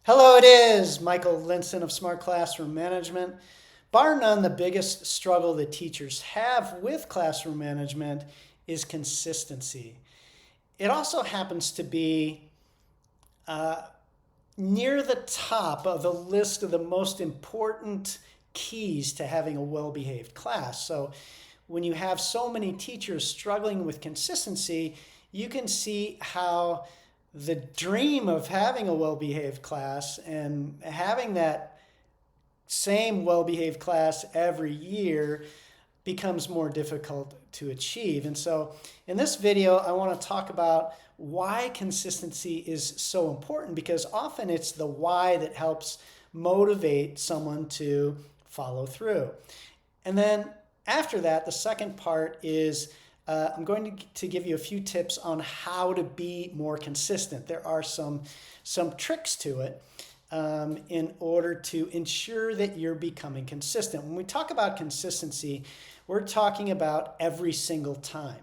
Hello, it is Michael Linson of Smart Classroom Management. Bar none, the biggest struggle that teachers have with classroom management is consistency. It also happens to be uh, near the top of the list of the most important keys to having a well-behaved class. So when you have so many teachers struggling with consistency, you can see how the dream of having a well-behaved class and having that same well-behaved class every year becomes more difficult to achieve. And so in this video, I want to talk about why consistency is so important, because often it's the why that helps motivate someone to follow through. And then after that, the second part is I'm going to give you a few tips on how to be more consistent. There are some tricks to it in order to ensure that you're becoming consistent. When we talk about consistency, we're talking about every single time.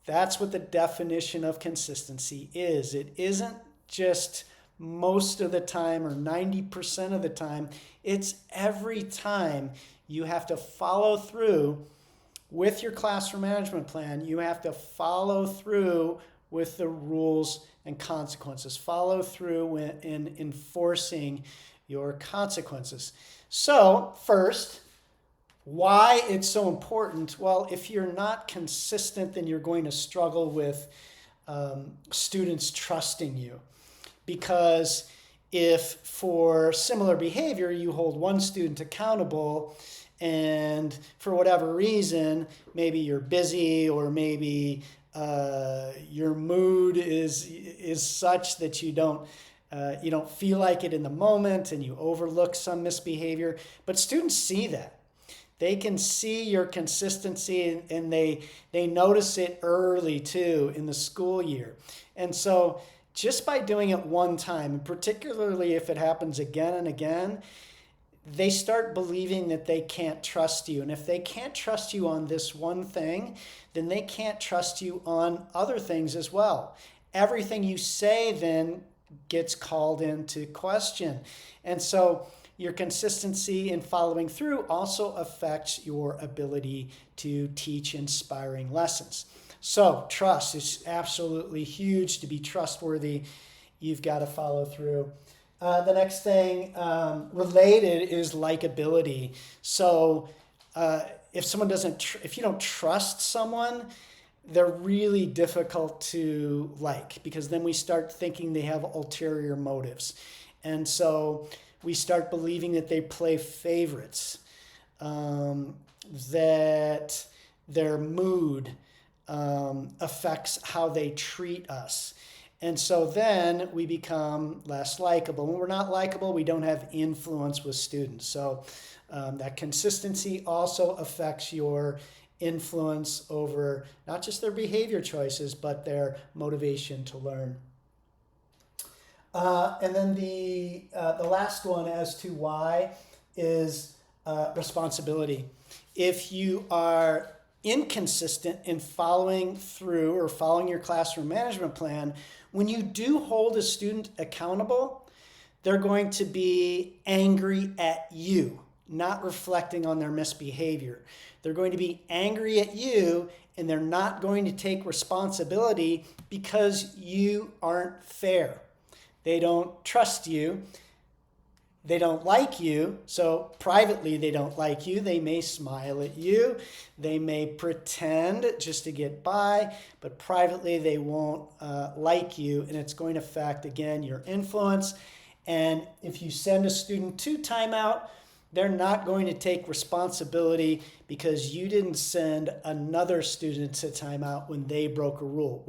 That's what the definition of consistency is. It isn't just most of the time or 90% of the time. It's every time you have to follow through with your classroom management plan. You have to follow through with the rules and consequences. Follow through in enforcing your consequences. So first, why it's so important? Well, if you're not consistent, then you're going to struggle with students trusting you. Because if for similar behavior you hold one student accountable and for whatever reason, maybe you're busy or maybe your mood is such that you don't feel like it in the moment and you overlook some misbehavior, but students see that. They can see your consistency and they notice it early too in the school year. And so just by doing it one time, and particularly if it happens again and again, they start believing that they can't trust you. And if they can't trust you on this one thing, then they can't trust you on other things as well. Everything you say then gets called into question. And so your consistency in following through also affects your ability to teach inspiring lessons. So trust is absolutely huge. To be trustworthy, you've got to follow through. The next thing related is likability. So if you don't trust someone, they're really difficult to like, because then we start thinking they have ulterior motives. And so we start believing that they play favorites, that their mood affects how they treat us. And so then we become less likable. When we're not likable, we don't have influence with students. So that consistency also affects your influence over not just their behavior choices, but their motivation to learn. And then the last one as to why is responsibility. If you are inconsistent in following through or following your classroom management plan, when you do hold a student accountable, they're going to be angry at you, not reflecting on their misbehavior. They're going to be angry at you and they're not going to take responsibility because you aren't fair. They don't trust you. They don't like you. So privately, they don't like you. They may smile at you. They may pretend just to get by, but privately, they won't like you. And it's going to affect, again, your influence. And if you send a student to timeout, they're not going to take responsibility because you didn't send another student to timeout when they broke a rule.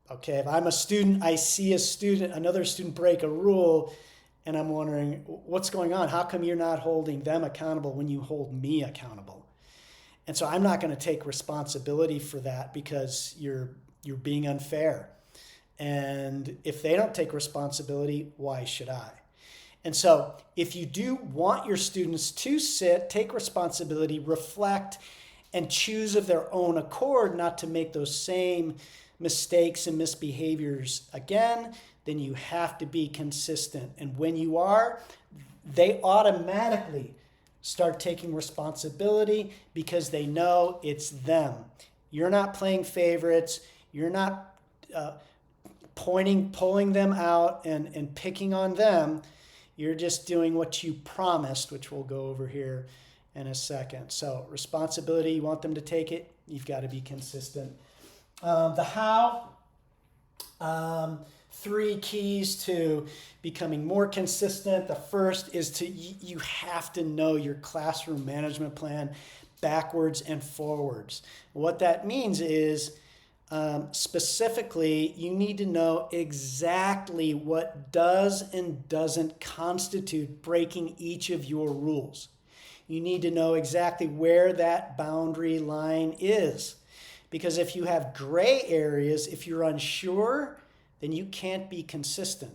If I'm a student, I see another student break a rule, and I'm wondering, what's going on? How come you're not holding them accountable when you hold me accountable? And so I'm not going to take responsibility for that because you're being unfair. And if they don't take responsibility, why should I? And so if you do want your students to take responsibility, reflect, and choose of their own accord not to make those same mistakes and misbehaviors again, then you have to be consistent. And when you are, they automatically start taking responsibility because they know it's them. You're not playing favorites. You're not pulling them out and picking on them. You're just doing what you promised, which we'll go over here in a second. So responsibility, you want them to take it, you've got to be consistent. The how, 3 keys to becoming more consistent. The first is you have to know your classroom management plan backwards and forwards. What that means is specifically, you need to know exactly what does and doesn't constitute breaking each of your rules. You need to know exactly where that boundary line is. Because if you have gray areas, if you're unsure, then you can't be consistent.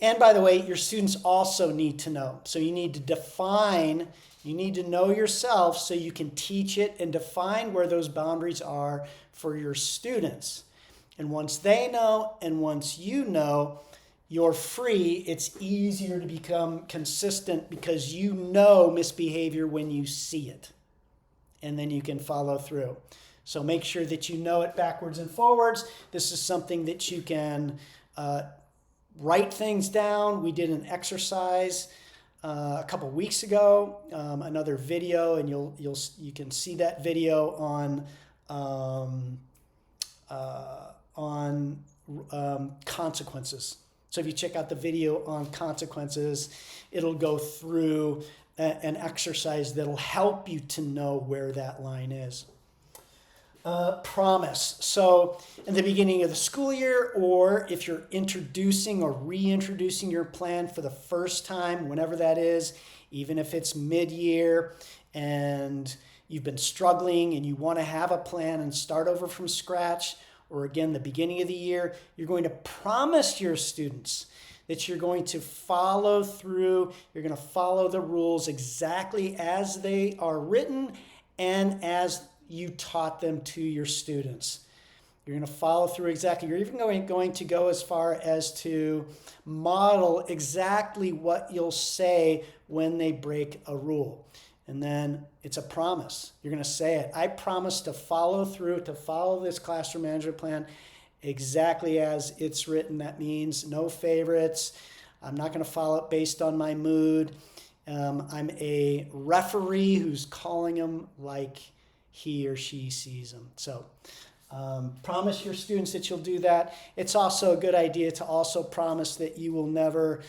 And by the way, your students also need to know. So you need to define, you need to know yourself so you can teach it and define where those boundaries are for your students. And once they know and once you know, you're free. It's easier to become consistent because you know misbehavior when you see it. And then you can follow through. So make sure that you know it backwards and forwards. This is something that you can write things down. We did an exercise a couple weeks ago, another video, and you can see that video on consequences. So if you check out the video on consequences, it'll go through an exercise that'll help you to know where that line is. Promise. So in the beginning of the school year, or if you're introducing or reintroducing your plan for the first time, whenever that is, even if it's mid-year and you've been struggling and you want to have a plan and start over from scratch, or again, the beginning of the year, you're going to promise your students that you're going to follow through, you're going to follow the rules exactly as they are written and as you taught them to your students. You're going to follow through exactly. You're even going to go as far as to model exactly what you'll say when they break a rule. And then it's a promise. You're going to say it. I promise to follow through, to follow this classroom management plan exactly as it's written. That means no favorites. I'm not going to follow it based on my mood. I'm a referee who's calling them like he or she sees them. So promise your students that you'll do that. It's also a good idea to also promise that you will never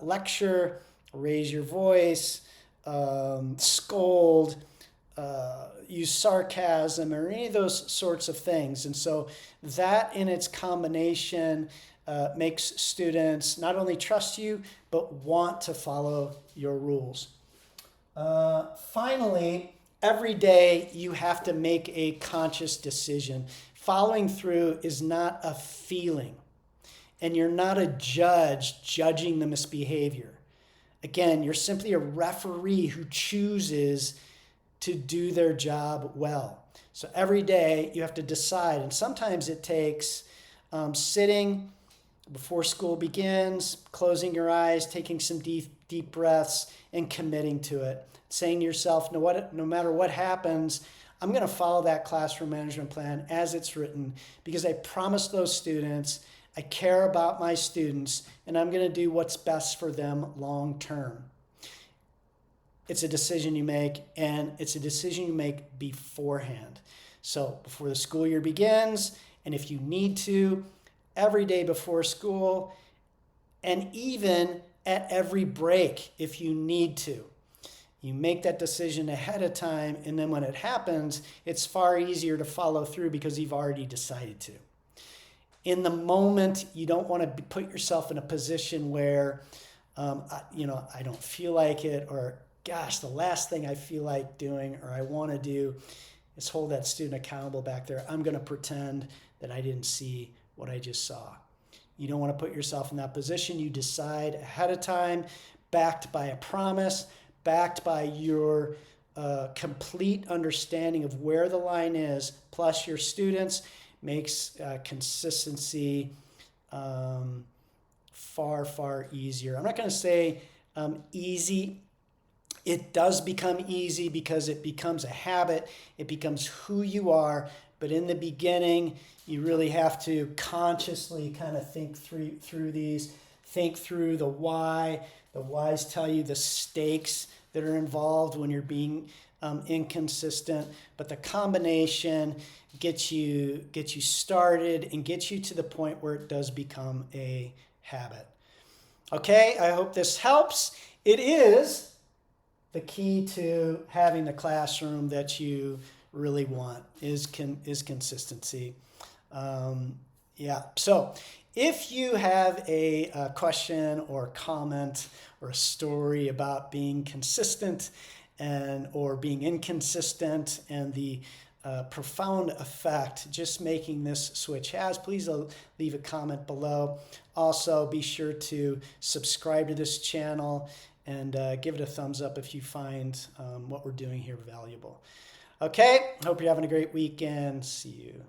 lecture, raise your voice, scold, use sarcasm, or any of those sorts of things. And so that in its combination makes students not only trust you, but want to follow your rules. Finally, every day you have to make a conscious decision. Following through is not a feeling, and you're not a judge judging the misbehavior. Again, you're simply a referee who chooses to do their job well. So every day you have to decide, and sometimes it takes sitting before school begins, closing your eyes, taking some deep breaths, and committing to it. Saying to yourself, no matter what happens, I'm going to follow that classroom management plan as it's written because I promised those students, I care about my students, and I'm going to do what's best for them long term. It's a decision you make, and it's a decision you make beforehand. So before the school year begins, and if you need to, every day before school, and even at every break if you need to. You make that decision ahead of time, and then when it happens, it's far easier to follow through because you've already decided to. In the moment, you don't want to put yourself in a position where, I don't feel like it, or gosh, the last thing I feel like doing or I want to do is hold that student accountable back there. I'm going to pretend that I didn't see what I just saw. You don't want to put yourself in that position. You decide ahead of time, backed by a promise, backed by your complete understanding of where the line is, plus your students, makes consistency far, far easier. I'm not going to say easy. It does become easy because it becomes a habit. It becomes who you are. But in the beginning, you really have to consciously kind of think through these, think through the why. The whys tell you the stakes that are involved when you're being inconsistent. But the combination gets you started and gets you to the point where it does become a habit. Okay, I hope this helps. It is the key to having the classroom that you really want is consistency. Yeah. So if you have a question or comment or a story about being consistent or being inconsistent and the profound effect just making this switch has, please leave a comment below. Also, be sure to subscribe to this channel and give it a thumbs up if you find what we're doing here valuable. Okay, hope you're having a great weekend. See you.